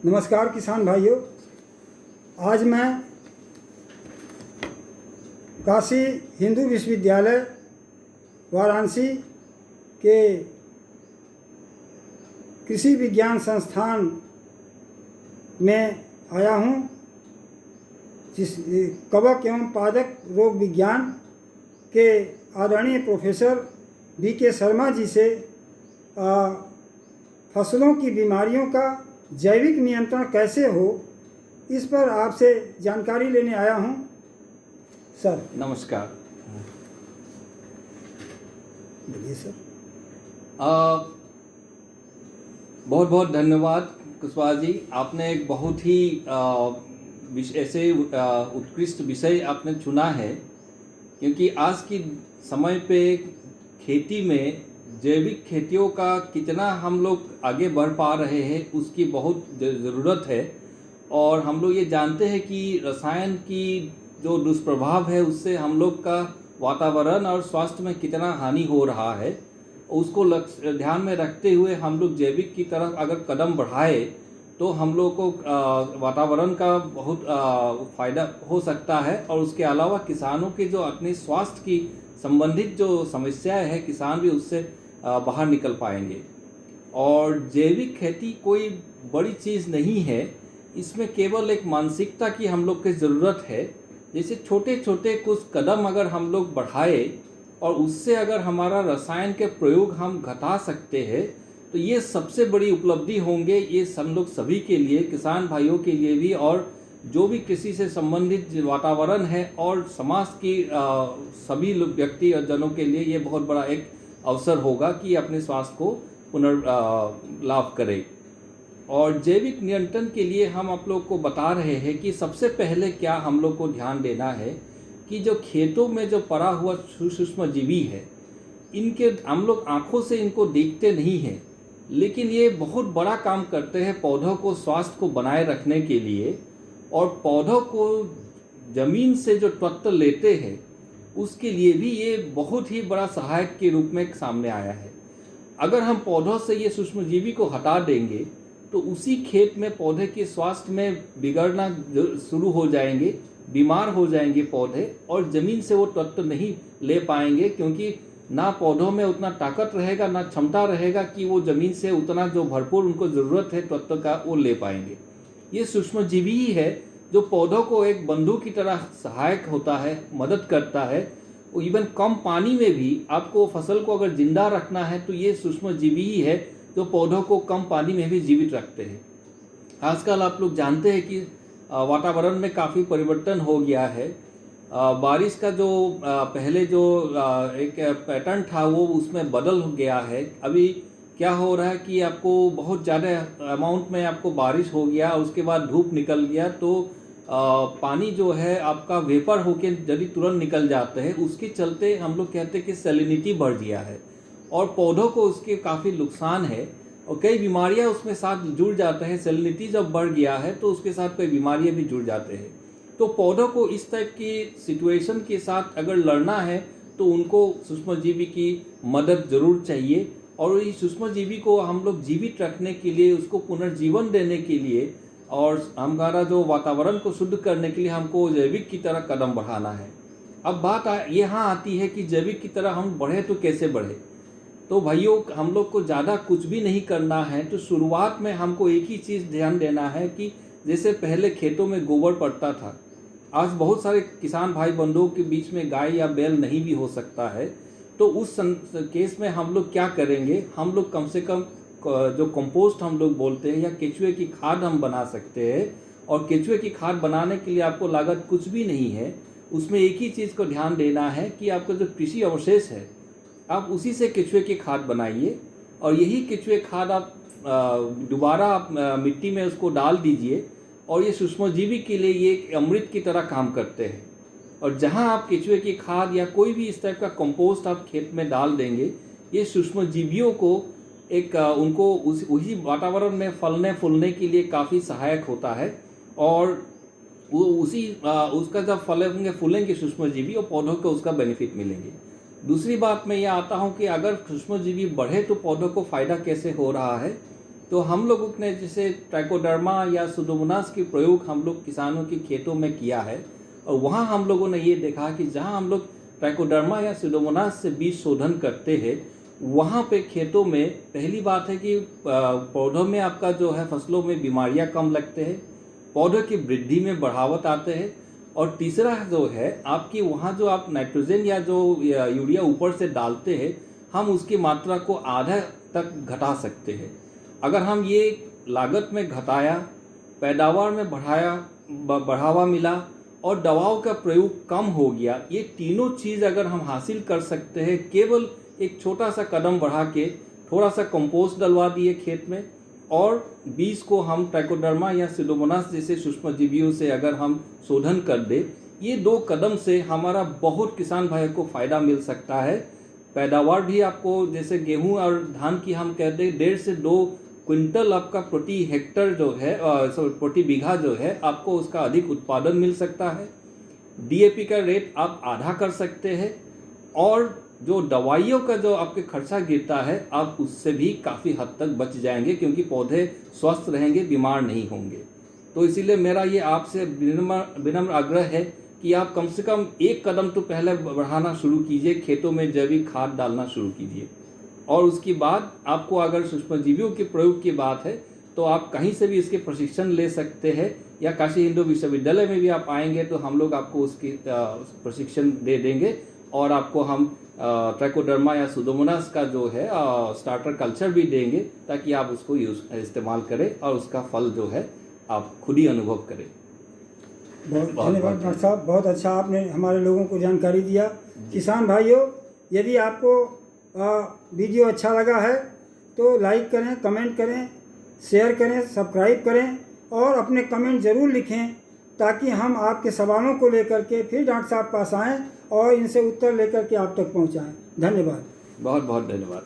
नमस्कार किसान भाइयों। आज मैं काशी हिंदू विश्वविद्यालय वाराणसी के कृषि विज्ञान संस्थान में आया हूँ, जिस कवक एवं पादप रोग विज्ञान के आदरणीय प्रोफेसर वी.के. शर्मा जी से फसलों की बीमारियों का जैविक नियंत्रण कैसे हो, इस पर आपसे जानकारी लेने आया हूं। सर नमस्कार। बोलिए सर। बहुत बहुत धन्यवाद कुशवाहा जी। आपने एक बहुत ही ऐसे उत्कृष्ट विषय आपने चुना है, क्योंकि आज की समय पे खेती में जैविक खेतियों का कितना हम लोग आगे बढ़ पा रहे हैं उसकी बहुत ज़रूरत है। और हम लोग ये जानते हैं कि रसायन की जो दुष्प्रभाव है उससे हम लोग का वातावरण और स्वास्थ्य में कितना हानि हो रहा है, उसको ध्यान में रखते हुए हम लोग जैविक की तरफ अगर कदम बढ़ाए तो हम लोग को वातावरण का बहुत फ़ायदा हो सकता है। और उसके अलावा किसानों के जो अपने स्वास्थ्य की संबंधित जो समस्याएं हैं, किसान भी उससे बाहर निकल पाएंगे। और जैविक खेती कोई बड़ी चीज़ नहीं है, इसमें केवल एक मानसिकता की हम लोग की ज़रूरत है। जैसे छोटे छोटे कुछ कदम अगर हम लोग बढ़ाए और उससे अगर हमारा रसायन के प्रयोग हम घटा सकते हैं तो ये सबसे बड़ी उपलब्धि होंगे। ये हम लोग सभी के लिए, किसान भाइयों के लिए भी, और जो भी कृषि से संबंधित वातावरण है और समाज की सभी व्यक्ति और जनों के लिए ये बहुत बड़ा एक अवसर होगा कि अपने स्वास्थ्य को पुनर्लाभ करें। और जैविक नियंत्रण के लिए हम आप लोग को बता रहे हैं कि सबसे पहले क्या हम लोग को ध्यान देना है कि जो खेतों में जो पड़ा हुआ सूक्ष्म जीवी है, इनके हम लोग आँखों से इनको देखते नहीं हैं, लेकिन ये बहुत बड़ा काम करते हैं पौधों को स्वास्थ्य को बनाए रखने के लिए। और पौधों को ज़मीन से जो तत्व लेते हैं उसके लिए भी ये बहुत ही बड़ा सहायक के रूप में सामने आया है। अगर हम पौधों से ये सूक्ष्मजीवी को हटा देंगे तो उसी खेत में पौधे के स्वास्थ्य में बिगड़ना शुरू हो जाएंगे, बीमार हो जाएंगे पौधे, और ज़मीन से वो तत्व नहीं ले पाएंगे, क्योंकि ना पौधों में उतना ताकत रहेगा, ना क्षमता रहेगा कि वो ज़मीन से उतना जो भरपूर उनको ज़रूरत है तत्व का वो ले पाएंगे। ये सूक्ष्मजीवी ही है जो पौधों को एक बंधु की तरह सहायक होता है, मदद करता है। इवन कम पानी में भी आपको फसल को अगर जिंदा रखना है तो ये सूक्ष्मजीवी ही है जो पौधों को कम पानी में भी जीवित रखते हैं। आजकल आप लोग जानते हैं कि वातावरण में काफ़ी परिवर्तन हो गया है। बारिश का जो पहले जो एक पैटर्न था वो उसमें बदल गया है। अभी क्या हो रहा है कि आपको बहुत ज़्यादा अमाउंट में आपको बारिश हो गया, उसके बाद धूप निकल गया तो पानी जो है आपका वेपर होके यदि तुरंत निकल जाते हैं, उसके चलते हम लोग कहते हैं कि सैलिनिटी बढ़ गया है और पौधों को उसके काफ़ी नुकसान है और कई बीमारियां उसमें साथ जुड़ जाते हैं। सैलिनिटी जब बढ़ गया है तो उसके साथ कई बीमारियां भी जुड़ जाते हैं। तो पौधों को इस टाइप की सिचुएशन के साथ अगर लड़ना है तो उनको सूक्ष्मजीवी की मदद ज़रूर चाहिए। और इस सूक्ष्मजीवी को हम लोग जीवित रखने के लिए, उसको पुनर्जीवन देने के लिए और हमारा जो वातावरण को शुद्ध करने के लिए हमको जैविक की तरह कदम बढ़ाना है। अब बात यहाँ आती है कि जैविक की तरह हम बढ़े तो कैसे बढ़े। तो भाइयों, हम लोग को ज़्यादा कुछ भी नहीं करना है। तो शुरुआत में हमको एक ही चीज़ ध्यान देना है कि जैसे पहले खेतों में गोबर पड़ता था, आज बहुत सारे किसान भाई बंधुओं के बीच में गाय या बैल नहीं भी हो सकता है। तो उस केस में हम लोग क्या करेंगे, हम लोग कम से कम जो कंपोस्ट हम लोग बोलते हैं या केचुए की खाद हम बना सकते हैं। और केचुए की खाद बनाने के लिए आपको लागत कुछ भी नहीं है। उसमें एक ही चीज़ को ध्यान देना है कि आपका जो कृषि अवशेष है आप उसी से केचुए की खाद बनाइए और यही केचुए खाद आप दोबारा आप मिट्टी में उसको डाल दीजिए। और ये सूक्ष्मजीवी के लिए ये एक अमृत की तरह काम करते हैं। और जहाँ आप केचुए की खाद या कोई भी इस टाइप का कंपोस्ट आप खेत में डाल देंगे, ये सूक्ष्मजीवियों को एक उनको उसी वातावरण में फलने फूलने के लिए काफ़ी सहायक होता है। और वो उसका जब फलेंगे फूलेंगे सूक्ष्मजीवी और पौधों को उसका बेनिफिट मिलेंगे। दूसरी बात मैं ये आता हूँ कि अगर सूक्ष्मजीवी बढ़े तो पौधों को फ़ायदा कैसे हो रहा है। तो हम लोगों ने जैसे ट्राइकोडर्मा या सुडोमोनास के प्रयोग हम लोग किसानों के खेतों में किया है, और वहाँ हम लोगों ने ये देखा कि जहाँ हम लोग ट्राइकोडर्मा या सुडोमोनास से बीज शोधन करते हैं, वहाँ पे खेतों में पहली बात है कि पौधों में आपका जो है फसलों में बीमारियाँ कम लगते हैं, पौधों की वृद्धि में बढ़ावत आते हैं, और तीसरा जो है आपकी वहाँ जो आप नाइट्रोजन या जो यूरिया ऊपर से डालते हैं, हम उसकी मात्रा को आधा तक घटा सकते हैं। अगर हम ये लागत में घटाया, पैदावार में बढ़ावा मिला और दवाओं का प्रयोग कम हो गया, ये तीनों चीज़ अगर हम हासिल कर सकते हैं केवल एक छोटा सा कदम बढ़ा के, थोड़ा सा कंपोस्ट डलवा दिए खेत में, और बीज को हम ट्राइकोडर्मा या सुडोमोनास जैसे सूक्ष्मजीवियों से अगर हम शोधन कर दे, ये 2 कदम से हमारा बहुत किसान भाइयों को फ़ायदा मिल सकता है। पैदावार भी आपको जैसे गेहूं और धान की हम कहते हैं 1.5 से 2 क्विंटल आपका प्रति हेक्टर जो है प्रति बीघा जो है आपको उसका अधिक उत्पादन मिल सकता है। डीएपी का रेट आप आधा कर सकते हैं, और जो दवाइयों का जो आपके खर्चा गिरता है आप उससे भी काफ़ी हद तक बच जाएंगे, क्योंकि पौधे स्वस्थ रहेंगे, बीमार नहीं होंगे। तो इसीलिए मेरा ये आपसे विनम्र आग्रह है कि आप कम से कम 1 कदम तो पहले बढ़ाना शुरू कीजिए, खेतों में जैविक खाद डालना शुरू कीजिए, और उसके बाद आपको अगर सूक्ष्मजीवियों के प्रयोग की बात है तो आप कहीं से भी इसके प्रशिक्षण ले सकते हैं, या काशी हिंदू विश्वविद्यालय में भी आप आएंगे तो हम लोग आपको उसकी प्रशिक्षण दे देंगे, और आपको हम ट्राइकोडर्मा या सुडोमोनास का जो है स्टार्टर कल्चर भी देंगे, ताकि आप उसको इस्तेमाल करें और उसका फल जो है आप खुद ही अनुभव करें। बहुत धन्यवाद डॉक्टर साहब, बहुत अच्छा आपने हमारे लोगों को जानकारी दिया। किसान भाइयों, यदि आपको वीडियो अच्छा लगा है तो लाइक करें, कमेंट करें, शेयर करें, सब्सक्राइब करें, और अपने कमेंट ज़रूर लिखें, ताकि हम आपके सवालों को लेकर के फिर डॉक्टर साहब पास आएँ और इनसे उत्तर लेकर के आप तक पहुँचाएँ। धन्यवाद। बहुत बहुत धन्यवाद।